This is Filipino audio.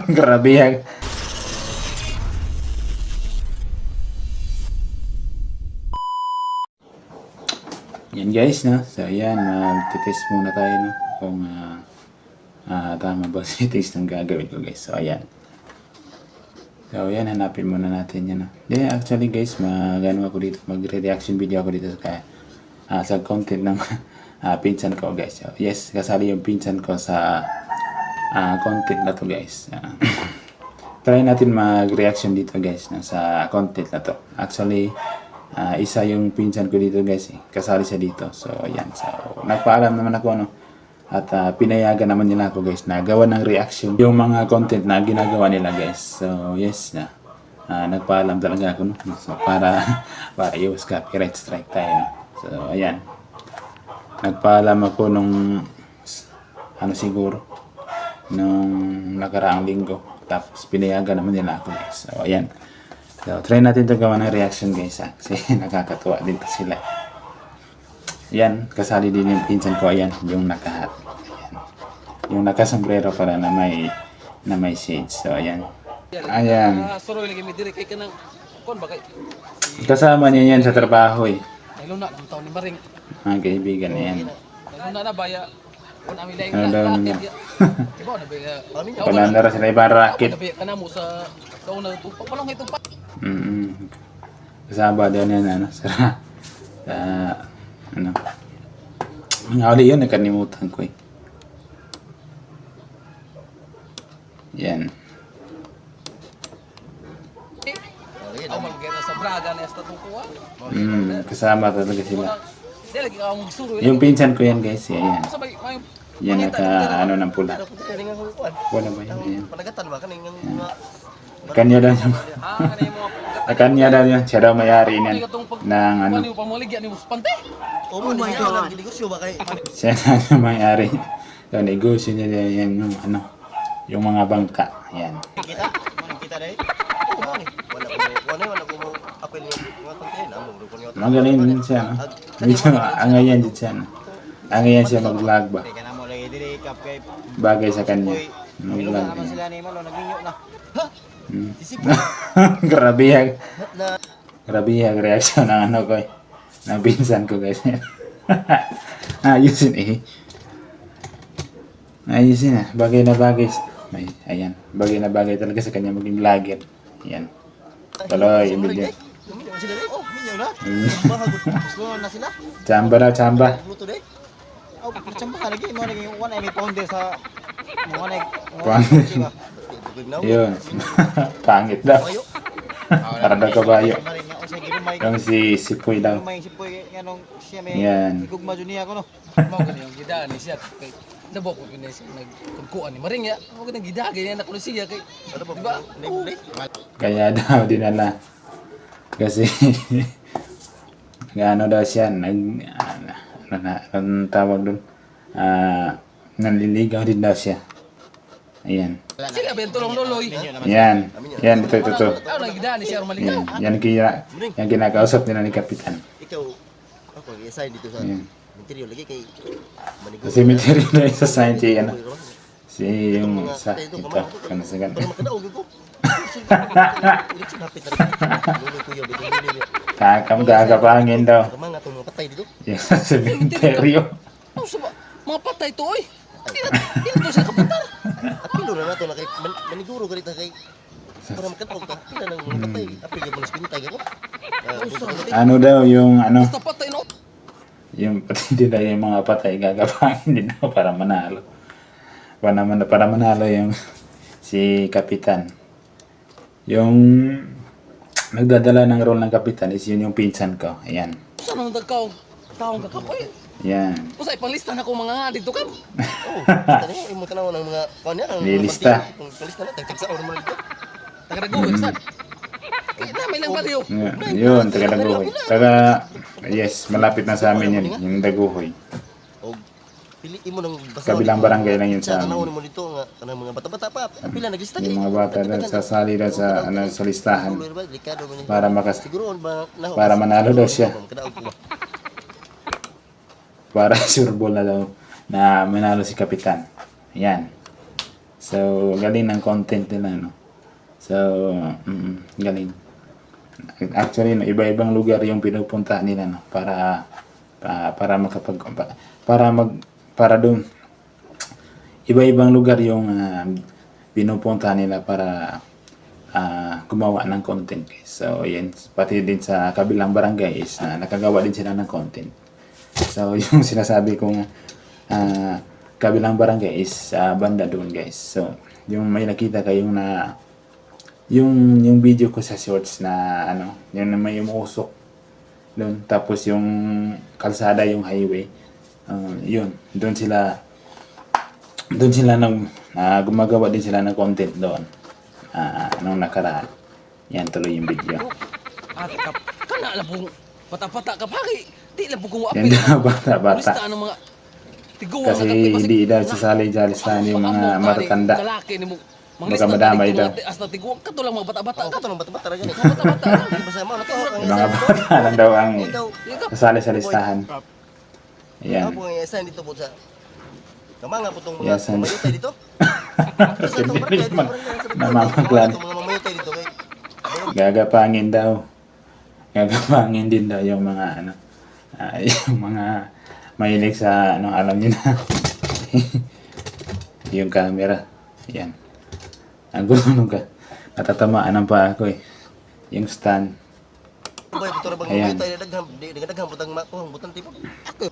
Grabe yan. Yan guys, no? So ayan, mag-test muna tayo, no? Kung tama ba si test ng gagawin ko guys. So ayan. So ayan, hanapin muna natin yan, no? Then actually guys, magano ako dito, mag-reaction video ako dito sa content ng pinsan ko guys. So, yes, kasali yung pinsan ko sa content na to guys. Try natin mag-reaction dito guys, no? Sa content na to. Actually, isa yung pinsan ko dito guys, kasali siya dito. So ayan, so nagpaalam naman ako, no? At pinayagan naman nila ako guys na gawa ng reaction yung mga content na ginagawa nila guys. So yes, na nagpaalam talaga ako, no? So para iwas copyright strike tayo, no? So ayan, nagpaalam ako nung siguro nung nakaraang linggo, tapos pinayagan naman nila ako guys. So ayan, so, try natin ito gawa ng reaction guys, kasi nakakatuwa din pa sila. Yan, kasali din yung pinsan ko. Ayan, yung nakahat. Ayan. Yung nakasombrero pala na may shades. So, ayan. Ayan. Kasama niya yan sa trabaho eh. Ang kaibigan na yan. Ano daw niya? Panandara sila ibang racket. Kasama daw niya na mga uli yun, nakanimutan ko eh. Yan. Kasama talaga sila. Yung pinsan ko yan guys, yan. Yan ng pula. Wala ba yan? Yan. Kanya daw yung kanya daw yan. Siya daw may-ari niyan ng Oh my God! Negosyo ba kay? Siya na yung may-ari. So, negosyo niya yan yung yung mga bangka. Yan. Kita? Kita dahil? Wala ko apel yung mga konti na mo. Magaling din siya. Medyo angayan din siya. Angayan siya mag-vlog ba? Bagay sa kanya. Mag-vlog. Grabe yan. Grabe yung reaction ng ko eh. Ng pinsan ko guys. Ayusin eh. Ayusin ah. Bagay na bagay. Ayan. Bagay na bagay talaga sa kanya maging vlogger. Ayan. Tuloy, ibigay. Chamba na, chamba. Chamba ka lagi. Mga naging one any pounder sa mga yun. Pangit daw. Para daw kabayo. Yung si Sipoy daw. Yan. Gugma Junia ko no. Mao gani yung gidaan ni siya kay nabo ko kini nagkuan ni maring ya. Mao gani gidaan kay na kuno siya kay diba? Kaya daw dinala. Kasi ano daw siya ang tawag doon. Nanliligaw din daw siya. Ayan. Sila bento long loloy. Yan. Yan, ito. Ano nagidaan ni siya maligaw. Yan kinakausap nila ni Kapitan. Ikaw ako i-assign dito sa material lagi kay manigo. Kasi material na isa sign si yung sa ito kanasagan. Kakam gagapangin daw. Mga to mga patay dito. Yung sa cemetery. Mga patay to oy. Hindi to siya kapitar. Apilo na nato na kay maniguro ganito kay para makatog ka. Pila nang mga patay. Apil yung mga spintay ko. Ano daw yung Basta patay no. yung pati nila yung mga patay gagapangin din daw para manalo. Para manalo yung si Kapitan. Yung nagdadala ng role ng Kapitan is yun yung pinsan ko. Ayan. Saan ang dagkaw? Taong kakapoy. Yan. Usay panglista na ko mga nga dito kan. Oh, tani imo tanaw ng mga kanya ang Nilista. Lista na tagsa or man dito. Taga-daguhoy sad. Kaya may lang baliw. Yun, taga Daguhoy. Yes, malapit na sa amin yun, yung Daguhoy. Og pili imo nang basta. Kabilang barangay lang yun sa Tanaw amin. mo dito nga kanang mga bata-bata pa. Apila naglista Yung mga bata na sasali daw sa listahan para siguro ba para manalo daw siya. Para sure ball na daw na manalo si Kapitan. Ayan. So, galing ng content nila, no? So, galing. Actually, no, iba-ibang lugar yung pinupunta nila, no? Para makapag... para doon. Iba-ibang lugar yung pinupunta nila para gumawa ng content, guys. So, yan. Pati din sa kabilang barangay is nakagawa din sila ng content. So, yung sinasabi kong kabilang barangay is banda doon, guys. So, yung may nakita kayong na yung video ko sa shorts na yung may umusok doon, tapos yung kalsada, yung highway, yun, doon sila gumagawa din sila ng content doon nung nakaraan. Yan, tuloy yung video. At kana lang pong pata-pata ka pagi. Di lang po kung Yan apil. na bata-bata. Turista ng mga tiguan Kasi hindi daw sasali sa listahan yung mga matatanda. Kalaki ni mo. Baka madamay daw. Hasta tiguan ka to lang mga bata-bata. Ang kato ng bata-bata talaga ni. Bata-bata. Basta mo na to. Yung mga bata lang daw ang Ikaw, sasali sa listahan. Yan. Yan. Ako ang isa dito po sa kamanga po tong Yes, mga and- mamayutay dito. Sa itong barangay, dito, Namamaglan. itong mga mamayutay dito kay. Gagapangin daw. Gagapangin din daw yung mga yung mga mahilig sa alam niyo na. Yung camera. Yan. Ang gulo ka. Natatamaan ng paa ko eh. Yung stand. Boy, buto ra bang Ayan. mamayutay daghang putang makuhang butan tipo. Ako